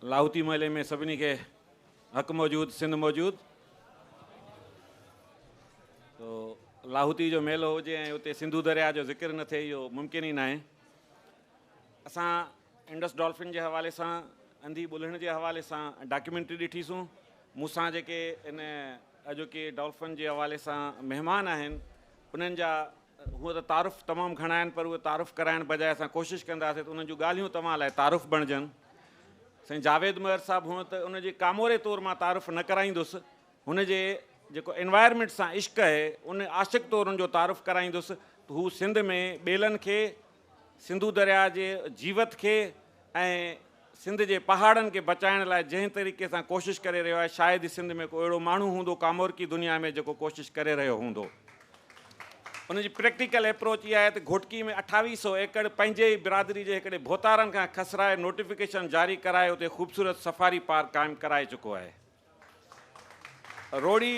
लाहौती मेले में सभिनी खे हक़ मौजूद, सिंध मौजूद। तो लाहौती जो मेलो हुजे ऐं उते सिंधु दरिया जो ज़िक्र न थिए इहो मुमकिन ई न आहे। असां इंडस डॉल्फिन जे हवाले सां, अंधी ॿुलण जे हवाले सां डॉक्यूमेंट्री ॾिठीसूं। मूंसां जेके इन अॼोके डॉल्फिन जे हवाले सां महिमान आहिनि उन्हनि जा हूअं त तारुफ़ तमामु घणा आहिनि, पर उहे तारुफ़ कराइण बजाए असां कोशिशि कंदासीं त उन्हनि जूं ॻाल्हियूं तव्हां लाइ तारुफ़ बणिजनि। साईं जावेद महर साहिबु हूअं त उनजे कामोरे तौरु मां तारुफ़ न कराईंदुसि, हुनजे जेको एनवायरमेंट सां इश्क़ आहे उन आशिक़ तौरु उनजो तारुफ़ कराईंदुसि त हू सिंध में ॿेलनि खे, सिंधु दरिया जे जीवत खे ऐं सिंध जे पहाड़नि खे बचाइण लाइ जंहिं तरीक़े सां कोशिशि करे रहियो आहे, शायदि ई सिंध में को अहिड़ो माण्हू हूंदो कामोरकी दुनिया में जेको कोशिशि करे रहियो हूंदो। उनजी प्रैक्टिकल अप्रोच इहा आहे त घोटकी में 2800 एकड़ पंहिंजे ई बिरादरी जे हिकिड़े भोतारनि खां खसराए नोटिफिकेशन जारी कराए उते ख़ूबसूरत सफ़ारी पार्क क़ाइमु कराए चुको आहे। रोड़ी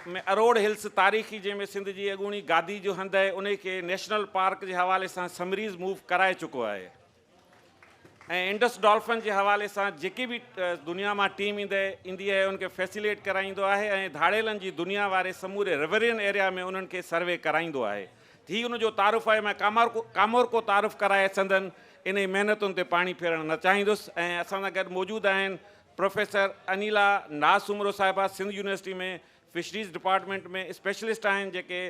में अरोड़ हिल्स तारीख़ी जंहिंमें सिंध जी अॻूणी गादी जो हंधि आहे उन खे नेशनल पार्क जे हवाले सां समरीज़ मूव कराए चुको आहे। ऐं इंडस डॉल्फिन जे हवाले सां जेकी बि दुनिया मां टीम ईंदी आहे उनखे फैसिलिटेट कराईंदो आहे ऐं धाड़ेलनि जी दुनिया वारे समूरे रिवरियन एरिया में उन्हनि खे सर्वे कराईंदो आहे। ही उनजो तारुफ़ आहे। मां कामोर को तारुफ़ कराए सघंदनि इन जी महिनतुनि ते पाणी फेरणु न चाहींदुसि। ऐं असां सां गॾु मौजूदु आहिनि प्रोफेसर अनिला नास उमरो साहिबा, सिंध यूनिवर्सिटी में फिशरीज़ डिपार्टमेंट में स्पेशलिस्ट आहिनि, जेके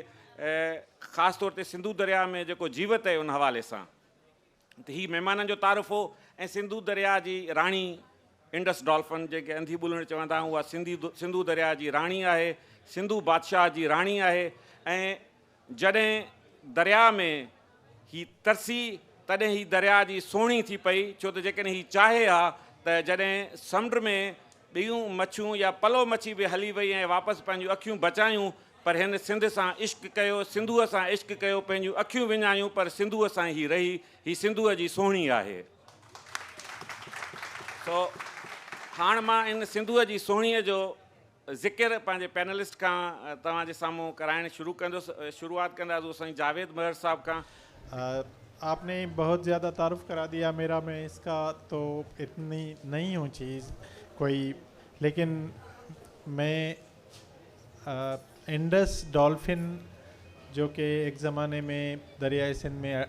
ख़ासि तौर ते सिंधु दरिया में जेको जीवत आहे उन हवाले सां। त ही महिमाननि जो तारुफ़ हो। ऐं सिंधु दरिया जी राणी इंडस डॉल्फिन जेके अंधी ॿुलण चवंदा आहियूं उहा सिंधु दरिया जी राणी आहे, सिंधु बादशाह जी राणी आहे। ऐं जॾहिं दरिया में ही तरसी तॾहिं ही दरिया जी सोणी थी पई, छो त जेकॾहिं ही चाहे हा त जॾहिं समुंड में ॿियूं मच्छियूं या पलो मच्छी बि हली वई ऐं वापसि पंहिंजूं अखियूं बचायूं, पर हिन सिंध सां इश्क़ कयो, सिंधूअ सां इश्क़ कयो, पंहिंजूं अखियूं विञायूं, पर सिंधूअ सां ई रही। ही सिंधूअ जी सोणी आहे। तो हाणे मां इन सिंधूअ जी सोणीअ जो ज़िक्र पंहिंजे पैनलिस्ट खां तव्हांजे साम्हूं कराइणु शुरू कंदुसि। शुरूआत कंदासीं साईं जावेद महर साहब खां। आपने बहुत ज़्यादा तारुफ़ करा दिया मेरा, मैं इसका तो इतनी नहीं हूँ चीज़ कोई, लेकिन मैं इंडस डॉल्फिन जो कि एक ज़माने में दरियाए सिंध में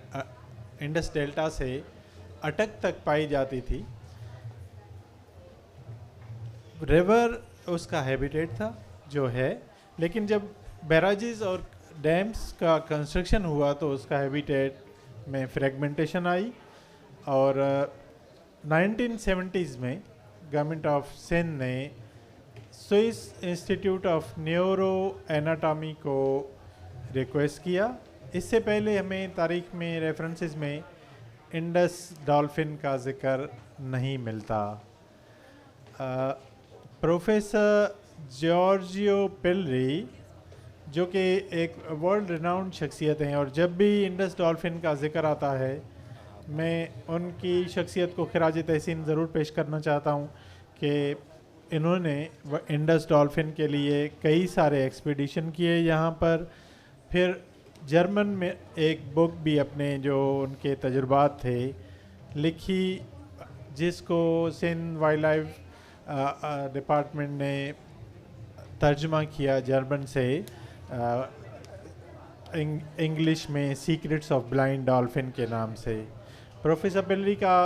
इंडस डेल्टा से अटक तक पाई जाती थी, रिवर उसका हैबिटेट था जो है, लेकिन जब बैराजेस और डैम्स का कंस्ट्रक्शन हुआ तो उसका हैबिटेट में फ्रेगमेंटेशन आई। और 1970s में गवर्नमेंट ऑफ सिंध ने Swiss institute of neuro anatomy को रिक्वेस्ट किया। इससे पहले हमें तारीख में रेफरेंसेस में इंडस डॉल्फिन का ज़िक्र नहीं मिलता। प्रोफेसर जॉर्जियो पिलरी जो कि एक वर्ल्ड रिनाउंड शख्सियत हैं, और जब भी इंडस डॉल्फिन का ज़िक्र आता है मैं उनकी शख्सियत को खिराज तहसीन ज़रूर पेश करना चाहता हूँ कि इन्होंने इंडस डॉल्फिन के लिए कई सारे एक्सपीडिशन किए यहाँ पर। फिर जर्मन में एक बुक भी अपने जो उनके तजुर्बात थे लिखी, जिसको सिंध वाइल्ड लाइफ डिपार्टमेंट ने तर्जमा किया जर्मन से इंग्लिश में सीक्रेट्स ऑफ ब्लाइंड डॉल्फिन के नाम से। प्रोफेसर पिलरी का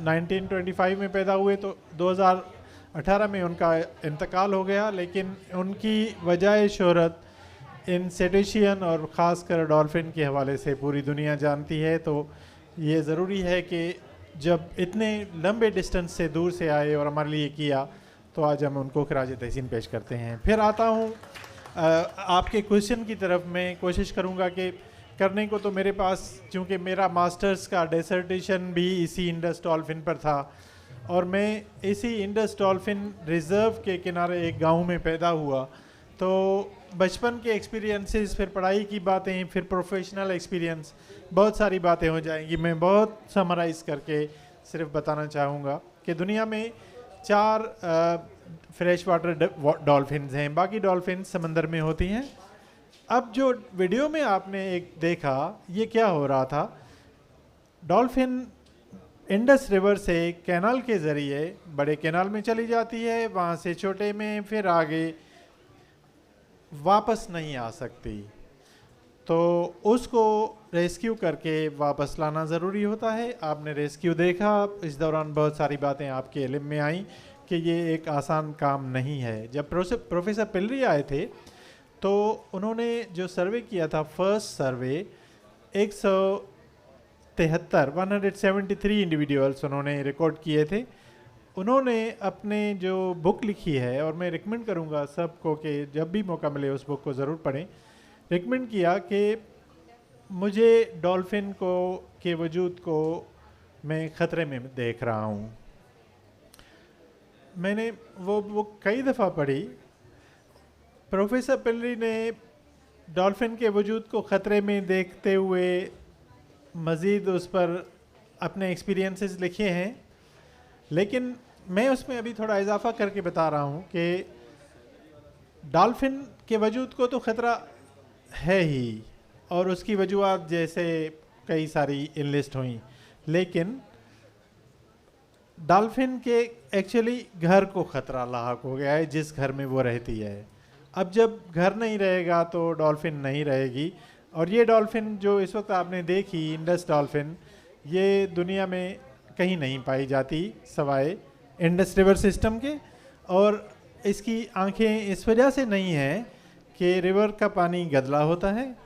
1925 में पैदा हुए तो 2018 में उनका इंतकाल हो गया, लेकिन उनकी वजह शोहरत इन सेटेशियन और ख़ासकर डॉल्फिन के हवाले से पूरी दुनिया जानती है। तो ये ज़रूरी है कि जब इतने लंबे डिस्टेंस से दूर से आए और हमारे लिए किया, तो आज हम उनको खिराज तहसीन पेश करते हैं। फिर आता हूँ आपके क्वेश्चन की तरफ। मैं कोशिश करूँगा कि करने को तो मेरे पास, चूँकि मेरा मास्टर्स का डिसर्टेशन भी इसी इंडस डॉल्फिन पर था और मैं इसी इंडस डॉल्फिन रिज़र्व के किनारे एक गांव में पैदा हुआ, तो बचपन के एक्सपीरियंसेस, फिर पढ़ाई की बातें, फिर प्रोफेशनल एक्सपीरियंस, बहुत सारी बातें हो जाएंगी। मैं बहुत समराइज़ करके सिर्फ बताना चाहूँगा कि दुनिया में 4 फ्रेश वाटर डॉल्फिन्स हैं, बाकी डॉल्फिन्स समंदर में होती हैं। अब जो वीडियो में आपने एक देखा, ये क्या हो रहा था, डॉल्फिन इंडस रिवर से कैनाल के ज़रिए बड़े कैनाल में चली जाती है, वहाँ से छोटे में, फिर आगे वापस नहीं आ सकती। तो उसको रेस्क्यू करके वापस लाना ज़रूरी होता है। आपने रेस्क्यू देखा, इस दौरान बहुत सारी बातें आपके इल्म में आई कि ये एक आसान काम नहीं है। जब प्रोफेसर पिलरी आए थे तो उन्होंने जो सर्वे किया था, फर्स्ट सर्वे, 173 इंडिविजुअल्स उन्होंने रिकॉर्ड किए थे। उन्होंने अपने जो बुक लिखी है, और मैं रिकमेंड करूँगा सबको कि जब भी मौका मिले उस बुक को ज़रूर पढ़ें, रिकमेंड किया कि मुझे डॉल्फिन को के वजूद को मैं ख़तरे में देख रहा हूँ। मैंने वो बुक कई दफ़ा पढ़ी। प्रोफेसर पिलरी ने डॉल्फिन के वजूद को ख़तरे में देखते हुए मज़ीद उस पर अपने एक्सपीरियंसेस लिखे हैं, लेकिन मैं उसमें अभी थोड़ा इजाफा करके बता रहा हूँ कि डॉल्फिन के वजूद को तो ख़तरा है ही, और उसकी वजूहात जैसे कई सारी इनलिस्ट हुई, लेकिन डॉल्फिन के एक्चुअली घर को ख़तरा लाहक हो गया है, जिस घर में वो रहती है। अब जब घर नहीं रहेगा तो डॉल्फिन नहीं रहेगी। और ये डॉल्फिन जो इस वक्त आपने देखी, इंडस डॉल्फिन, ये दुनिया में कहीं नहीं पाई जाती सवाए इंडस रिवर सिस्टम के। और इसकी आंखें इस वजह से नहीं हैं कि रिवर का पानी गदला होता है।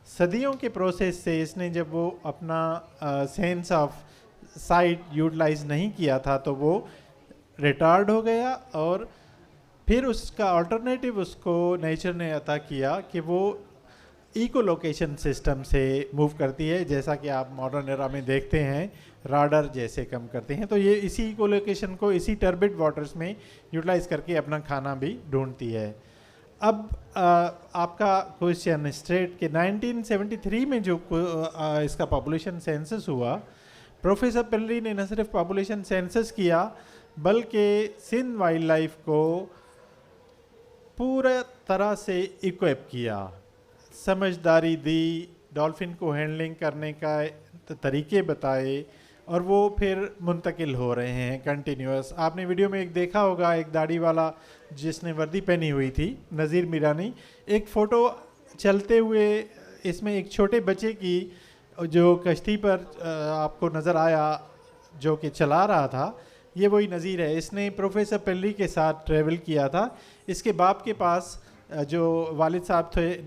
सदियों के प्रोसेस से इसने जब वो अपना सेंस ऑफ साइट यूटिलाइज नहीं किया था तो वो रिटार्ड हो गया, और फिर उसका अल्टरनेटिव उसको नेचर ने अता किया कि वो इको लोकेशन सिस्टम से मूव करती है, जैसा कि आप मॉडर्न एरा में देखते हैं राडर जैसे कम करते हैं। तो ये इसी इको लोकेशन को इसी टर्बिड वाटर्स में यूटिलाइज करके अपना खाना भी ढूंढती है। अब आपका क्वेश्चन स्ट्रेट कि 1973 में जो इसका पॉपुलेशन सेंसस हुआ, प्रोफेसर पिलरी ने न सिर्फ पॉपुलेशन सेंसस किया बल्कि सिंध वाइल्ड लाइफ को पूरा तरह से इक्विप किया, समझदारी दी, डॉल्फिन को हैंडलिंग करने का तरीके बताए, और वो फिर मुंतकिल हो रहे हैं कंटिन्यूस। आपने वीडियो में एक देखा होगा, एक दाढ़ी वाला जिसने वर्दी पहनी हुई थी, नज़ीर मीरानी, एक फ़ोटो चलते हुए इसमें एक छोटे बच्चे की जो कश्ती पर आपको नज़र आया जो कि चला रहा था, ये वही नज़ीर है। इसने प्रोफेसर पिलरी के साथ ट्रैवल किया था। इसके बाप के पास जो वालिद साहब थे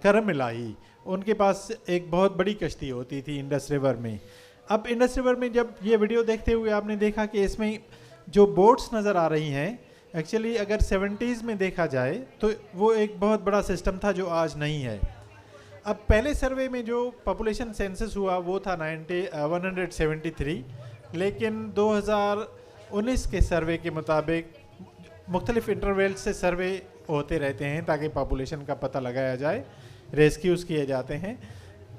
करम इलाही, उनके पास एक बहुत बड़ी कश्ती होती थी इंडस रिवर में। अब इंडस रिवर में जब ये वीडियो देखते हुए आपने देखा कि इसमें जो बोट्स नज़र आ रही हैं, एक्चुअली अगर 70s में देखा जाए तो वो एक बहुत बड़ा सिस्टम था जो आज नहीं है। अब पहले सर्वे में जो पॉपुलेशन सेंसस हुआ वो था 173, लेकिन 2019 के सर्वे के मुताबिक मुख्तलिफ इंटरवल से सर्वे होते रहते हैं ताकि पॉपुलेशन का पता लगाया जाए, रेस्क्यूज़ किए जाते हैं।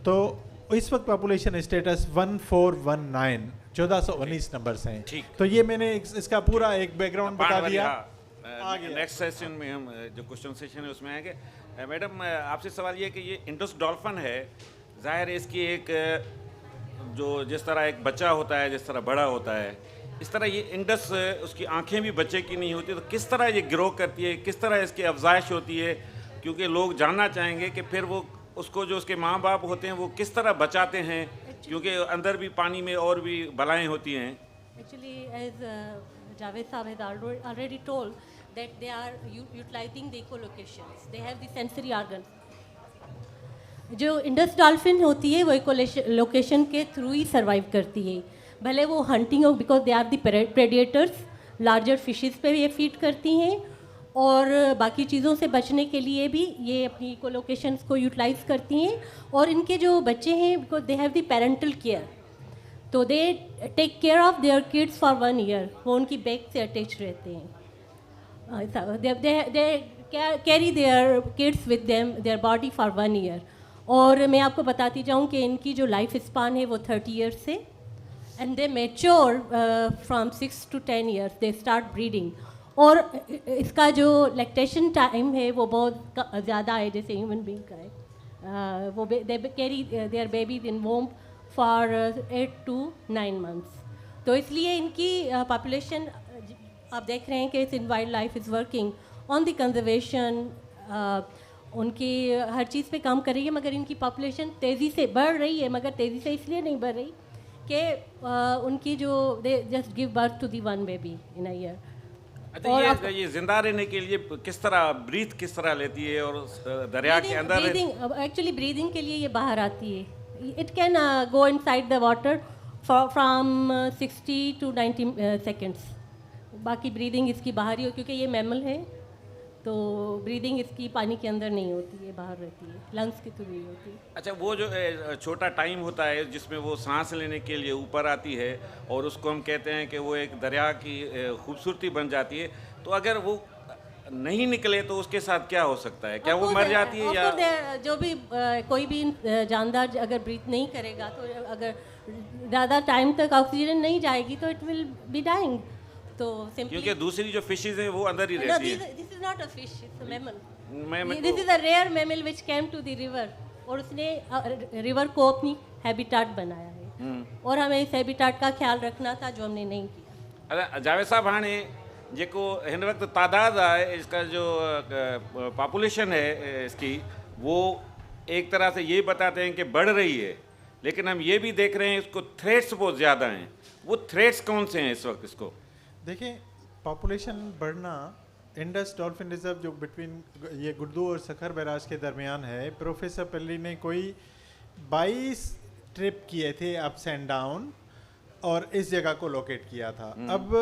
तो इस वक्त पॉपुलेशन स्टेटस 1419, 1419 नंबर्स हैं। तो ये मैंने इसका पूरा एक बैकग्राउंड बता दिया। नेक्स्ट सेशन में हम जो क्वेश्चन सेशन है उसमें आएंगे। मैडम, आपसे सवाल ये है कि ये इंडस डॉल्फिन है, जाहिर है इसकी एक जो जिस तरह एक बच्चा होता है, जिस तरह बड़ा होता है, इस तरह ये इंडस उसकी आंखें भी बच्चे की नहीं होती, तो किस तरह ये ग्रो करती है, किस तरह इसकी अफजाइश होती है? क्योंकि लोग जानना चाहेंगे कि फिर वो उसको जो उसके माँ बाप होते हैं वो किस तरह बचाते हैं, क्योंकि अंदर भी पानी में और भी बलाएं होती हैं। Actually, as Javed Saab has already told that they are utilizing the echolocations. They have the sensory organs. जो इंडस डॉल्फिन होती है वो इकोलोकेशन के थ्रू ही सर्वाइव करती है, भले वो हंटिंग हो, because they are the predators, larger fishes पे ये फीड करती हैं, और बाकी चीज़ों से बचने के लिए भी ये अपनी इकोलोकेशंस को यूटिलाइज करती हैं। और इनके जो बच्चे हैं, because they have the parental care, तो they take care of their kids for 1 year, वो उनकी बैक से अटैच रहते हैं। They carry their kids with them their body for 1 year. और मैं आपको बताती जाऊँ कि इनकी जो लाइफ स्पान है वो 30 ईयर्स से, and they mature from 6 to 10 years they start breeding. और इसका जो लैक्टेशन टाइम है वो बहुत ज़्यादा है, जैसे ह्यूमन बीइंग का है। वो they carry their babies in womb for 8 to 9 months। तो इसलिए इनकी पॉपुलेशन आप देख रहे हैं कि इन wild life is working on the conservation, उनकी हर चीज़ पे काम कर रही है, मगर इनकी पॉपुलेशन तेज़ी से बढ़ रही है, मगर तेज़ी से इसलिए नहीं बढ़ रही कि उनकी जो they just give birth to the one baby in a year. अच्छा, ये जिंदा रहने के लिए किस तरह ब्रीथ किस तरह लेती है, और उस दरिया के अंदर एक्चुअली ब्रीदिंग के लिए ये बाहर आती है। It can go inside the water from 60 to 90 seconds. बाकी ब्रीदिंग इसकी बाहर ही हो, क्योंकि ये मैमल है, तो ब्रीदिंग इसकी पानी के अंदर नहीं होती है, बाहर रहती है, लंग्स के थ्रू ही होती है। अच्छा, वो जो छोटा टाइम होता है जिसमें वो सांस लेने के लिए ऊपर आती है, और उसको हम कहते हैं कि वो एक दरिया की खूबसूरती बन जाती है, तो अगर वो नहीं निकले तो उसके साथ क्या हो सकता है? क्या वो मर जाती है या जो भी कोई भी जानदार अगर ब्रीथ नहीं करेगा, तो अगर ज़्यादा टाइम तक ऑक्सीजन नहीं जाएगी तो इट विल बी डाइंग। तो क्योंकि दूसरी जो फिशेज हैं वो अंदर ही रहती है। This is not a fish, it's a mammal. तो this is a rare mammal which came to the river, और उसने रिवर को अपनी हैबिटाट बनाया है, और हमें इस हैबिटाट का ख्याल रखना था, जो हमने नहीं किया। अच्छा, जावेद साहब, हाणे जेको हिन वक्त तादाद है, इसका जो पॉपुलेशन है इसकी, वो एक तरह से ये बताते हैं कि बढ़ रही है, लेकिन हम ये भी देख रहे हैं इसको थ्रेट्स बहुत ज़्यादा हैं। वो थ्रेट्स कौन से हैं इस वक्त? इसको देखिए, पॉपुलेशन बढ़ना, इंडस डॉल्फिन रिजर्व जो बिटवीन ये गुड्डू और सखर बैराज के दरमियान है, प्रोफेसर पेल्ली ने कोई 22 ट्रिप किए थे अप्स एंड डाउन, और इस जगह को लोकेट किया था। अब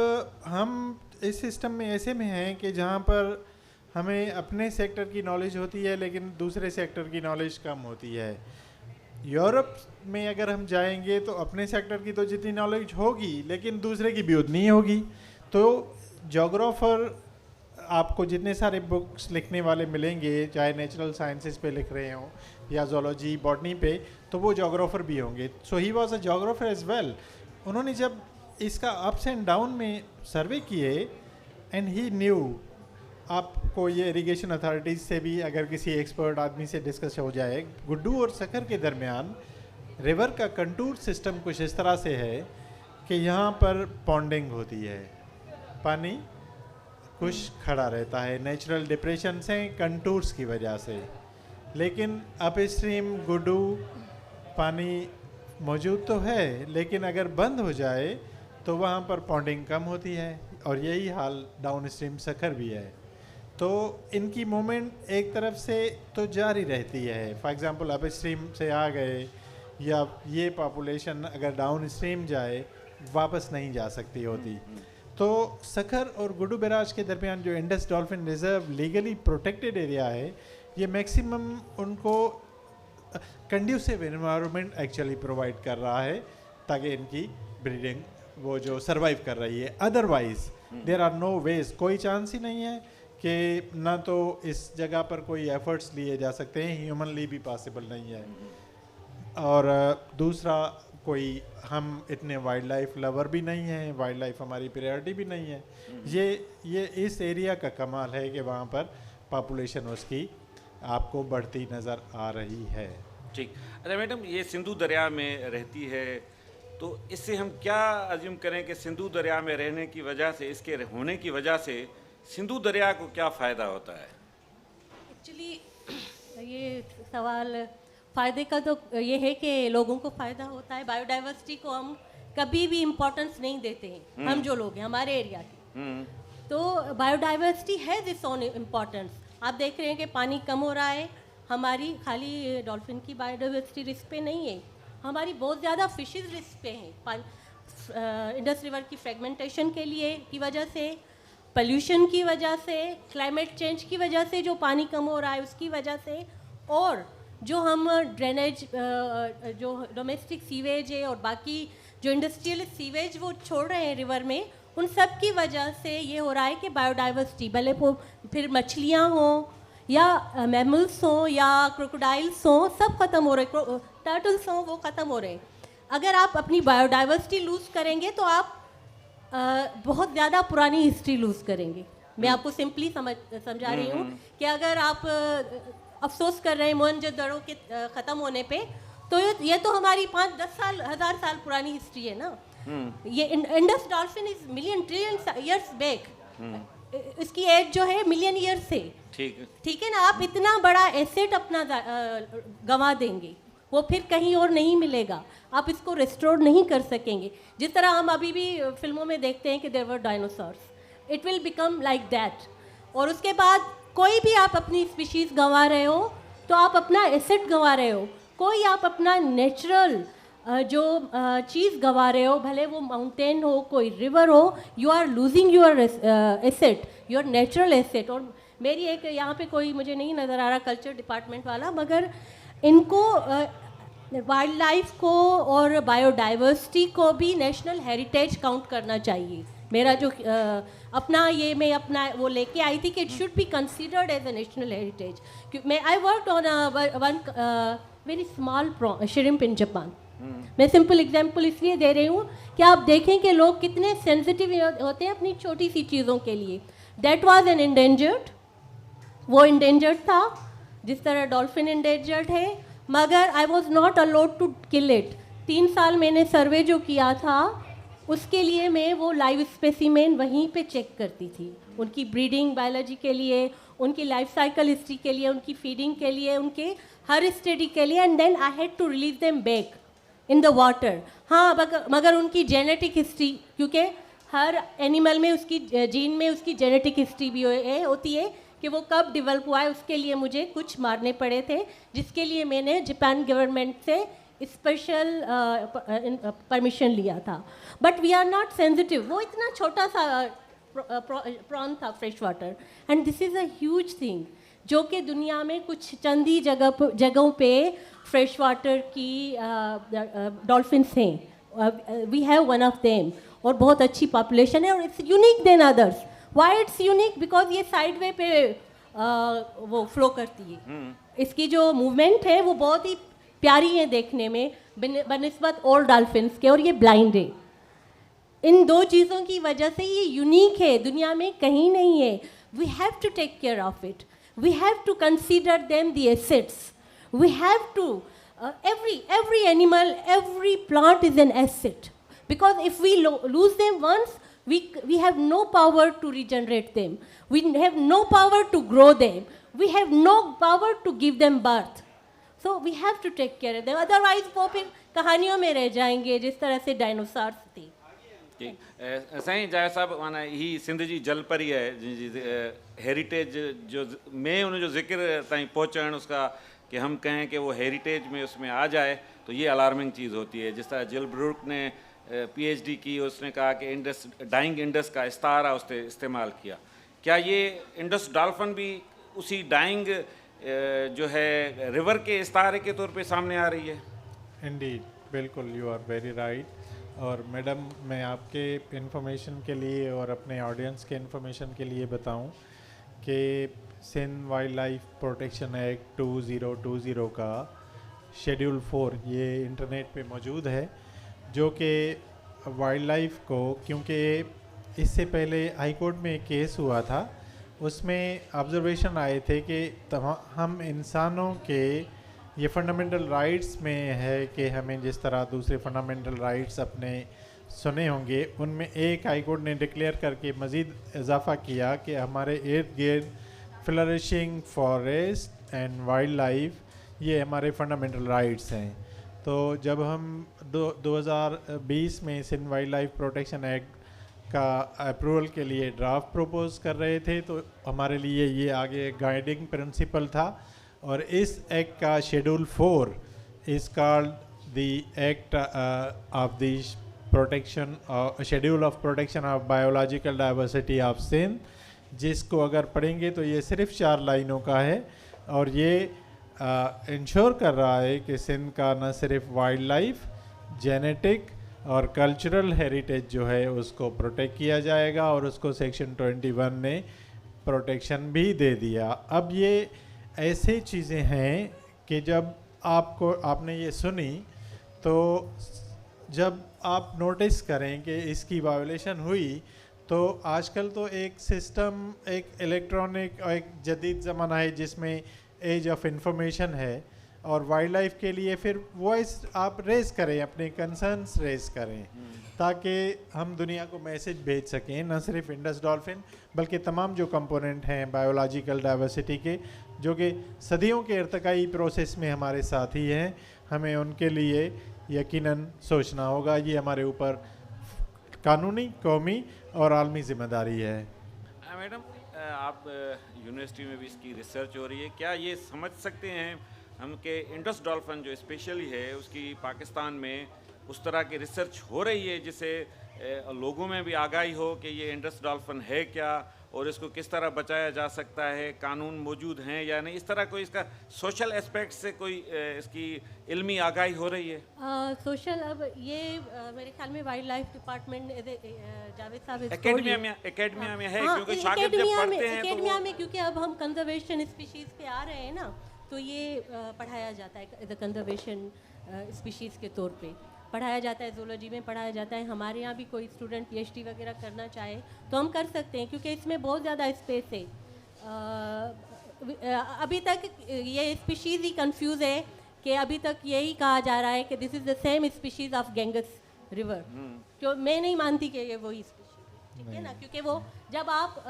हम इस सिस्टम में ऐसे में हैं कि जहाँ पर हमें अपने सेक्टर की नॉलेज होती है, लेकिन दूसरे सेक्टर की नॉलेज कम होती है। यूरोप में अगर हम जाएंगे तो अपने सेक्टर की तो जितनी नॉलेज होगी, लेकिन दूसरे की भी उतनी ही होगी। तो जोग्राफर आपको जितने सारे बुक्स लिखने वाले मिलेंगे, चाहे नेचुरल साइंसेस पे लिख रहे हों या जोलॉजी बॉटनी पे, तो वो जोग्राफर भी होंगे। So he was a geographer as well. उन्होंने जब इसका अप्स एंड डाउन में सर्वे किए, एंड ही न्यू, आपको ये इरिगेशन अथॉरिटीज़ से भी अगर किसी एक्सपर्ट आदमी से डिस्कस हो जाए, गुड्डू और सखर के दरमियान रिवर का कंटूर सिस्टम कुछ इस तरह से है कि यहाँ पर पॉन्डिंग होती है, पानी कुछ खड़ा रहता है, नेचुरल डिप्रेशन से, कंटूर्स की वजह से। लेकिन अप स्ट्रीम गुड्डू पानी मौजूद तो है, लेकिन अगर बंद हो जाए तो वहाँ पर पॉन्डिंग कम होती है, और यही हाल डाउन स्ट्रीम सखर भी है। तो इनकी मूवमेंट एक तरफ से तो जारी रहती है। फॉर एग्जांपल अप स्ट्रीम से आ गए, या ये पॉपुलेशन अगर डाउन स्ट्रीम जाए वापस नहीं जा सकती होती। तो सखर और गुड्डू बैराज के दरमियान जो Indus dolphin reserve legally protected area है, ये मैक्सिमम उनको कंड्यूसिव एनवायरनमेंट एक्चुअली प्रोवाइड कर रहा है, ताकि इनकी ब्रीडिंग वो जो सर्वाइव कर रही है। Otherwise there are no ways, कोई चांस ही नहीं है कि ना तो इस जगह पर कोई एफर्ट्स लिए जा सकते हैं, ह्यूमनली भी पॉसिबल नहीं है। और दूसरा, कोई हम इतने वाइल्ड लाइफ लवर भी नहीं हैं, वाइल्ड लाइफ हमारी प्रायोरिटी भी नहीं है। ये इस एरिया का कमाल है कि वहाँ पर पॉपुलेशन उसकी आपको बढ़ती नज़र आ रही है। ठीक। अच्छा मैडम, ये सिंधु दरिया में रहती है, तो इससे हम क्या अज्यूम करें कि सिंधु दरिया में रहने की वजह से, इसके होने की वजह से सिंधु दरिया को क्या फ़ायदा होता है? एक्चुअली ये सवाल फ़ायदे का तो ये है कि लोगों को फ़ायदा होता है। बायोडाइवर्सिटी को हम कभी भी इम्पोर्टेंस नहीं देते हैं, हम जो लोग हैं हमारे एरिया के। तो बायोडाइवर्सिटी है दिस ऑन इम्पोर्टेंस। आप देख रहे हैं कि पानी कम हो रहा है, हमारी खाली डॉल्फिन की बायोडाइवर्सिटी रिस्क पे नहीं है, हमारी बहुत ज़्यादा फिशेज रिस्क पे हैं। इंडस रिवर की फ्रेगमेंटेशन के लिए की वजह से, पोल्यूशन की वजह से, क्लाइमेट चेंज की वजह से जो पानी कम हो रहा है उसकी वजह से, और जो हम ड्रेनेज, जो डोमेस्टिक सीवेज है और बाकी जो इंडस्ट्रियल सीवेज वो छोड़ रहे हैं रिवर में, उन सब की वजह से ये हो रहा है कि बायोडाइवर्सिटी, भले वो फिर मछलियाँ हों या मैमल्स हों या क्रोकोडाइल्स हों, सब ख़त्म हो रहे, टर्टल्स हों, वो ख़त्म हो रहे हैं। अगर आप अपनी बायोडाइवर्सिटी लूज़ करेंगे तो आप बहुत ज़्यादा पुरानी हिस्ट्री लूज़ करेंगे। मैं आपको सिंपली समझा रही हूँ कि अगर आप अफसोस कर रहे हैं मोहनजोदड़ो के ख़त्म होने पे, तो ये तो हमारी 5-10 साल 1000 साल पुरानी हिस्ट्री है ना। ये Indus dolphin is million trillion years back, इसकी एज जो है मिलियन ईयर से। ठीक है ना, आप इतना बड़ा एसेट अपना गंवा देंगे, वो फिर कहीं और नहीं मिलेगा, आप इसको रिस्टोर नहीं कर सकेंगे। जिस तरह हम अभी भी फिल्मों में देखते हैं कि there were dinosaurs, it will become like that. और उसके बाद कोई भी आप अपनी स्पीशीज़ गंवा रहे हो तो आप अपना एसेट गंवा रहे हो, कोई आप अपना नेचुरल जो चीज़ गंवा रहे हो, भले वो माउंटेन हो, कोई रिवर हो, you are losing your asset, your natural asset. और मेरी एक यहाँ पे कोई मुझे नहीं नज़र आ रहा कल्चर डिपार्टमेंट वाला, मगर इनको वाइल्ड लाइफ को और बायोडाइवर्सिटी को भी नेशनल हेरिटेज काउंट करना चाहिए। मेरा जो अपना ये मैं अपना वो लेके आई थी कि it should be considered as a national heritage. मैं I worked on one very small shrimp in Japan. मैं सिंपल एग्जांपल इसलिए दे रही हूँ कि आप देखें कि लोग कितने सेंसिटिव होते हैं अपनी छोटी सी चीज़ों के लिए। दैट वाज एन इंडेंजर्ड, वो इंडेंजर्ड था जिस तरह डॉल्फिन इंडेंजर्ड है, मगर I was not allowed to kill it. 3 साल मैंने सर्वे जो किया था उसके लिए मैं वो लाइव स्पेसिमेन वहीं पे चेक करती थी, उनकी ब्रीडिंग बायोलॉजी के लिए, उनकी लाइफ साइकिल हिस्ट्री के लिए, उनकी फीडिंग के लिए, उनके हर स्टडी के लिए, and then I had to release them back in the water. हाँ, मगर उनकी जेनेटिक हिस्ट्री, क्योंकि हर एनिमल में उसकी जीन में उसकी जेनेटिक हिस्ट्री भी होती है कि वो कब डेवलप हुआ है, उसके लिए मुझे कुछ मारने पड़े थे, जिसके लिए मैंने जापान गवर्नमेंट से स्पेशल परमिशन लिया था। But we are not sensitive. वो इतना छोटा सा प्रॉन था fresh water, and this is a huge thing जो कि दुनिया में कुछ चंद ही जगहों पे फ्रेश वाटर की डॉल्फिन्स हैं। We have one of them, और बहुत अच्छी पॉपुलेशन है, और it's unique than others. Why it's unique? Because ये साइड वे पे वो फ्लो करती है। इसकी जो मूवमेंट है वो बहुत ही प्यारी है देखने में बनिस्बत और डॉल्फिन्स के, और ये ब्लाइंड है। इन 2 चीज़ों की वजह से ये यूनिक है, दुनिया में कहीं नहीं है। We have to take care of it, we have to consider them the assets, we have to every animal, every plant is an asset, because if we lose them once, we have no power to regenerate them, we have no power to grow them, we have no power to give them birth. So we have to take care of them, otherwise वो फिर कहानियों में रह जाएंगे जिस तरह से dinosaurs थे। ठीक साईं जाय साहब, माना ही सिंध जी जलपरी है हेरिटेज जो में उन जो जिक्र ताईं पहुँचण उसका कि हम कहें कि वो हेरिटेज में उसमें आ जाए तो ये अलार्मिंग चीज़ होती है। जिस तरह जिल ब्रूक ने PhD की, उसने कहा कि इंडस डाइंग इंडस का इस्तारा उसने इस्तेमाल किया। क्या ये इंडस डॉल्फिन भी उसी डाइंग जो है रिवर के इस्तारे के तौर पे सामने आ रही है? इंडीड, बिल्कुल, यू आर वेरी राइट। और मैडम, मैं आपके इन्फॉर्मेशन के लिए और अपने ऑडियंस के इन्फॉर्मेशन के लिए बताऊं कि Sindh wild life protection act 2020 का शेड्यूल 4 ये इंटरनेट पे मौजूद है, जो कि वाइल्ड लाइफ को, क्योंकि इससे पहले हाई कोर्ट में एक केस हुआ था, उसमें ऑब्जर्वेशन आए थे कि हम इंसानों के ये फंडामेंटल राइट्स में है कि हमें जिस तरह दूसरे फंडामेंटल राइट्स अपने सुने होंगे, उनमें एक हाई कोर्ट ने डिक्लेयर करके मज़ीद इजाफा किया कि हमारे इर्द गिर्द flourishing forest and wild life ये हमारे फंडामेंटल राइट्स हैं। तो जब हम 2020 में Sindh wild life protection act का अप्रूवल के लिए ड्राफ्ट प्रपोज कर रहे थे, तो हमारे लिए ये आगे गाइडिंग प्रिंसिपल था। और इस एक्ट का schedule 4 is called the act of the protection schedule of protection of biological diversity of Sindh, जिसको अगर पढ़ेंगे तो ये सिर्फ 4 लाइनों का है, और ये इंश्योर कर रहा है कि सिंध का न सिर्फ वाइल्ड लाइफ, जेनेटिक और कल्चरल हेरिटेज जो है उसको प्रोटेक्ट किया जाएगा, और उसको सेक्शन 21 ने प्रोटेक्शन भी दे दिया। अब ये ऐसे चीज़ें हैं कि जब आपने ये सुनी, तो जब आप नोटिस करें कि इसकी वायोलेशन हुई, तो आजकल तो एक सिस्टम, एक इलेक्ट्रॉनिक और एक जदीद ज़माना है जिसमें एज ऑफ इंफॉर्मेशन है, और वाइल्ड लाइफ के लिए फिर वॉइस आप रेज करें, अपने कंसर्न्स रेज करें, ताकि हम दुनिया को मैसेज भेज सकें, न सिर्फ इंडस डॉल्फिन बल्कि तमाम जो कंपोनेंट हैं बायोलॉजिकल डाइवर्सिटी के, जो कि सदियों के इर्तिकाई प्रोसेस में हमारे साथी हैं। हमें उनके लिए यकीनन सोचना होगा। ये हमारे ऊपर कानूनी, कौमी और आलमी जिम्मेदारी है। मैडम, आप यूनिवर्सिटी में भी इसकी रिसर्च हो रही है, क्या ये समझ सकते हैं हम कि इंडस डॉल्फिन जो स्पेशली है उसकी पाकिस्तान में उस तरह की रिसर्च हो रही है जिससे लोगों में भी आगाही हो कि ये इंडस डॉल्फिन है क्या और इसको किस तरह बचाया जा सकता है, कानून मौजूद हैं या नहीं, इस तरह कोई इसका सोशल एस्पेक्ट से कोई इसकी इल्मी आगाही हो रही है? सोशल अब ये मेरे ख्याल में वाइल्ड लाइफ डिपार्टमेंट जावेद साहब एकेडमिया में है, क्योंकि शागिर्द जब पढ़ते हैं एकेडमिया में, क्योंकि अब हम कंजर्वेशन स्पीशीज़ पे आ रहे हैं ना, तो ये पढ़ाया जाता है द कंजर्वेशन स्पीशीज़ के तौर पे पढ़ाया जाता है, जूलॉजी में पढ़ाया जाता है। हमारे यहाँ भी कोई स्टूडेंट पीएचडी वगैरह करना चाहे तो हम कर सकते हैं, क्योंकि इसमें बहुत ज़्यादा स्पेस है। अभी तक ये स्पीशीज़ ही कंफ्यूज है कि अभी तक यही कहा जा रहा है कि this is the same species of Ganges river, जो मैं नहीं मानती कि ये वही स्पीशीज़, ठीक है ना, क्योंकि वो जब आप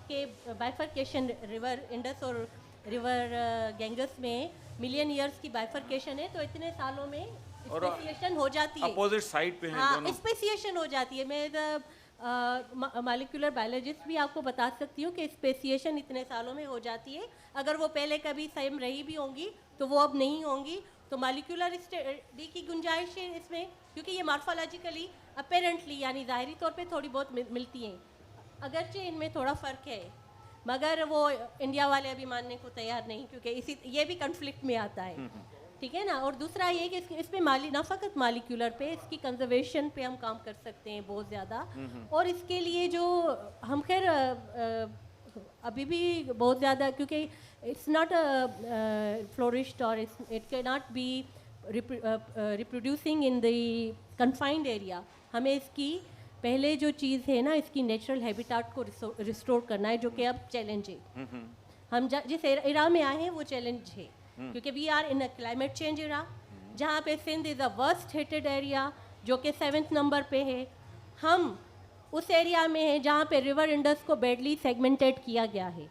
के बाइफर्केशन रिवर इंडस और रिवर गैंगस में मिलियन ईयर्स की बाइफर्केशन है, तो इतने सालों में स्पेसिएशन हो जाती है, अपोजिट साइड पे हैं दोनों, स्पेसिएशन हो जाती है। मैं मॉलिक्यूलर बायोलॉजिस्ट भी आपको बता सकती हूँ कि स्पेसिएशन इतने सालों में हो जाती है। अगर वो पहले कभी सेम रही भी होंगी तो वो अब नहीं होंगी, तो मॉलिक्यूलर स्टडी की गुंजाइश है इसमें, क्योंकि ये मॉर्फोलॉजिकली अपेरेंटली यानी ज़ाहिरी तौर पे थोड़ी बहुत मिलती हैं, अगरचे इनमें थोड़ा फ़र्क है, मगर वो इंडिया वाले अभी मानने को तैयार नहीं, क्योंकि ये भी कन्फ्लिक्ट में आता है, ठीक है ना। और दूसरा ये कि इसमें ना फ़कत मॉलिक्यूलर पे, इसकी कंजर्वेशन पे हम काम कर सकते हैं बहुत ज़्यादा, और इसके लिए जो हम खैर अभी भी बहुत ज़्यादा, क्योंकि इट्स नॉट फ्लोरिश्ड और it can not be reproducing in the confined area. हमें इसकी पहले जो चीज़ है ना, इसकी नेचुरल हैबिटाट को रिस्टोर करना है, जो कि अब चैलेंज है। हम जिस एरा में आए हैं वो चैलेंज है, क्योंकि we are in a climate change era, जहाँ पे Sindh is a worst hitted area, जो कि 7th नंबर पे है। हम उस एरिया में हैं जहाँ पे रिवर इंडस को बैडली सेगमेंटेड किया गया है,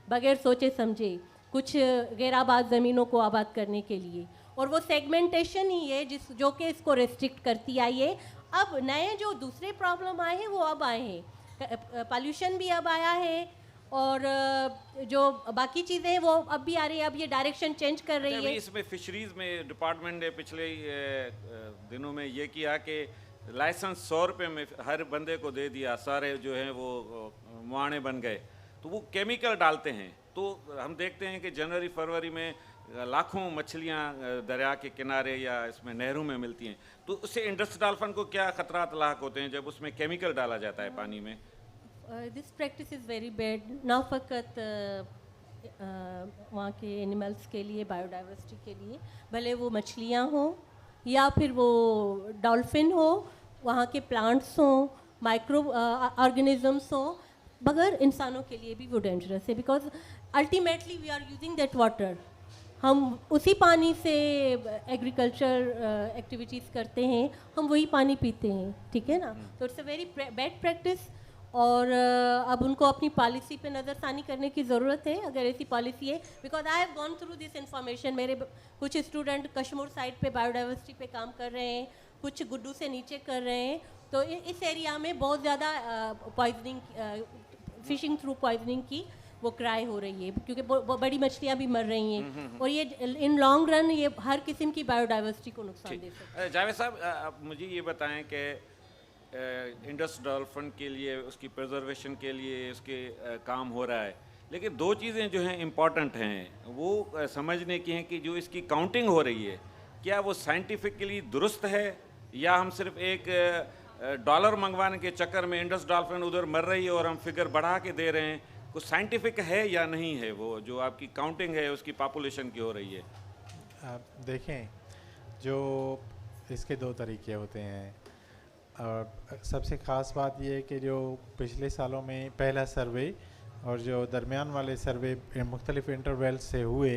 बगैर सोचे समझे, कुछ गैराबाद ज़मीनों को आबाद करने के लिए, और वो सेगमेंटेशन ही है जो कि इसको रेस्ट्रिक्ट करती आई है। अब नए जो दूसरे प्रॉब्लम आए हैं वो अब आए हैं, पॉल्यूशन भी अब आया है, और जो बाकी चीज़ें हैं वो अब भी आ रही है, अब ये डायरेक्शन चेंज कर रही है। इसमें फिशरीज़ में डिपार्टमेंट ने पिछले दिनों में ये किया कि लाइसेंस 100 रुपये में हर बंदे को दे दिया, सारे जो हैं वो मुआने बन गए, तो वो केमिकल डालते हैं। तो हम देखते हैं कि जनवरी फरवरी में लाखों मछलियाँ दरिया के किनारे या इसमें नहरों में मिलती हैं, तो उससे इंडस डॉल्फिन को क्या खतरात लाक होते हैं जब उसमें केमिकल डाला जाता है पानी में? This practice is very bad, ना फ़कत वहाँ के एनिमल्स के लिए, बायोडाइवर्सिटी के लिए, भले वो मछलियाँ हों या फिर वो डॉल्फिन हो, वहाँ के प्लांट्स हों, माइक्रो ऑर्गेनिजम्स हों, मगर इंसानों के लिए भी वो डेंजरस है, because ultimately we are using that water. हम उसी पानी से एग्रीकल्चर एक्टिविटीज़ करते हैं, हम वही पानी पीते हैं, ठीक है ना। तो it's a very bad practice, और अब उनको अपनी पॉलिसी पे नज़रसानी करने की ज़रूरत है, अगर ऐसी पॉलिसी है। Because I have gone through this information, मेरे कुछ स्टूडेंट कश्मीर साइड पे बायोडाइवर्सिटी पे काम कर रहे हैं, कुछ गुड्डू से नीचे कर रहे हैं, तो इस एरिया में बहुत ज़्यादा पॉइजनिंग, फिशिंग थ्रू पॉइजनिंग की वो क्राई हो रही है, क्योंकि बड़ी मछलियाँ भी मर रही हैं, और ये इन लॉन्ग रन ये हर किस्म की बायोडाइवर्सिटी को नुकसान दे सकता है। जावेद साहब, आप मुझे ये बताएं कि इंडस डॉल्फिन के लिए, उसकी प्रिजर्वेशन के लिए उसके काम हो रहा है, लेकिन दो चीज़ें जो हैं इम्पॉर्टेंट हैं वो समझने की हैं कि जो इसकी काउंटिंग हो रही है, क्या वो साइंटिफिकली दुरुस्त है, या हम सिर्फ एक डॉलर मंगवाने के चक्कर में इंडस डॉल्फिन उधर मर रही है और हम फिगर बढ़ा के दे रहे हैं? कुछ साइंटिफिक है या नहीं है वो जो आपकी काउंटिंग है उसकी पॉपुलेशन की हो रही है? आप देखें, जो इसके दो तरीके होते हैं, और सबसे ख़ास बात यह है कि जो पिछले सालों में पहला सर्वे और जो दरमियान वाले सर्वे मुख्तलिफ इंटरवल से हुए,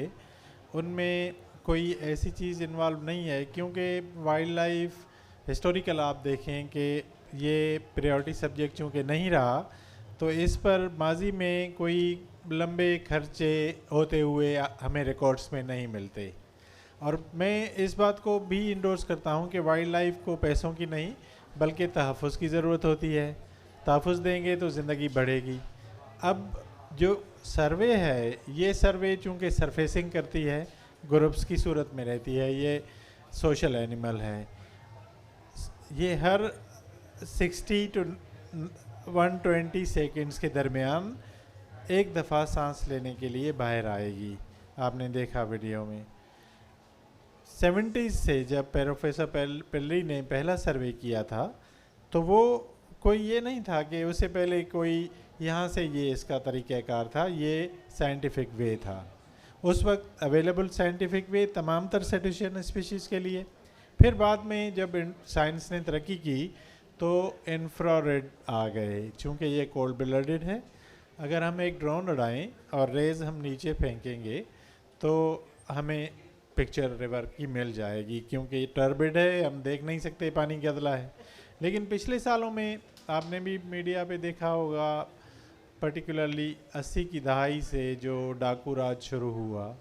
उनमें कोई ऐसी चीज़ इन्वॉल्व नहीं है, क्योंकि वाइल्ड लाइफ हिस्टोरिकल आप देखें कि ये प्रायोरिटी सब्जेक्ट चूँकि नहीं रहा, तो इस पर माजी में कोई लंबे खर्चे होते हुए हमें रिकॉर्ड्स में नहीं मिलते। और मैं इस बात को भी इंडोर्स करता हूँ कि वाइल्ड लाइफ को पैसों की नहीं बल्कि तहफ़्फ़ुज़ की ज़रूरत होती है। तहफ़्फ़ुज़ देंगे तो ज़िंदगी बढ़ेगी। अब जो सर्वे है, ये सर्वे चूँकि सरफेसिंग करती है, ग्रुप्स की सूरत में रहती है, ये सोशल एनिमल है, ये हर 60 to 120 सेकंड्स के दरमियान एक दफ़ा सांस लेने के लिए बाहर आएगी। आपने देखा वीडियो में 70s से जब प्रोफेसर पेल्ली ने पहला सर्वे किया था, तो वो कोई ये नहीं था कि उससे पहले कोई यहाँ से ये इसका तरीक़ाकार था, ये साइंटिफिक वे था। उस वक्त अवेलेबल साइंटिफिक वे तमाम तर सेटुशियन स्पीशीज़ के लिए। फिर बाद में जब साइंस ने तरक्की की तो इंफ्रारेड आ गए, चूँकि ये कोल्ड ब्लडेड है। अगर हम एक ड्रोन उड़ाएं और रेज़ हम नीचे फेंकेंगे तो हमें पिक्चर रिवर की मिल जाएगी, क्योंकि टर्बिड है, हम देख नहीं सकते पानी गदला है। लेकिन पिछले सालों में आपने भी मीडिया पे देखा होगा, पर्टिकुलरली 80 की दहाई से जो डाकू राज शुरू हुआ,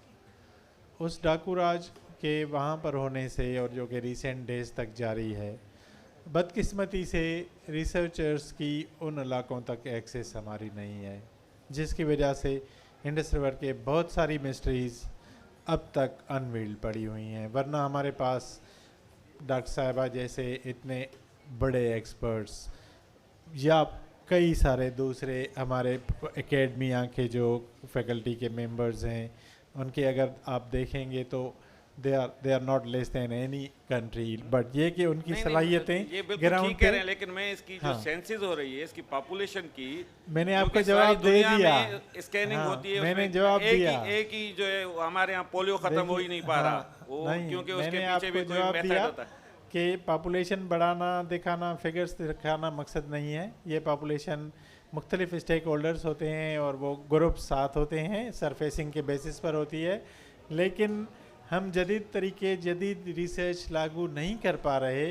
उस डाकू राज के वहाँ पर होने से और जो कि रिसेंट डेज तक जारी है, बदकिस्मती से रिसर्चर्स की उन इलाकों तक एक्सेस हमारी नहीं है, जिसकी वजह से इंडस रिवर के बहुत सारी मिस्ट्रीज़ अब तक अनवील्ड पड़ी हुई हैं। वरना हमारे पास डॉक्टर साहिबा जैसे इतने बड़े एक्सपर्ट्स या कई सारे दूसरे हमारे एकेडमिया के जो फैकल्टी के मेंबर्स हैं, उनके अगर आप देखेंगे तो they are not less than any country, but ये कि उनकी सलाहियतें ये बिल्कुल ठीक कह रहे हैं, लेकिन मैं इसकी जो सेंसिस हो रही है इसकी पॉपुलेशन की, मैंने आपको जवाब दे दिया। स्कैनिंग होती है, मैंने जवाब दिया। एक ही जो है हमारे यहाँ पोलियो खत्म हो ही नहीं पा रहा, वो क्योंकि उसके पीछे भी कोई मेथड होता है कि पॉपुलेशन बढ़ाना, दिखाना, फिगर्स दिखाना मकसद नहीं है। ये पॉपुलेशन मुख्तलिफ स्टेक होल्डर्स होते हैं और वो ग्रुप साथ होते हैं, सरफेसिंग के बेसिस पर होती है। लेकिन हम जदीद तरीके, जदीद रिसर्च लागू नहीं कर पा रहे,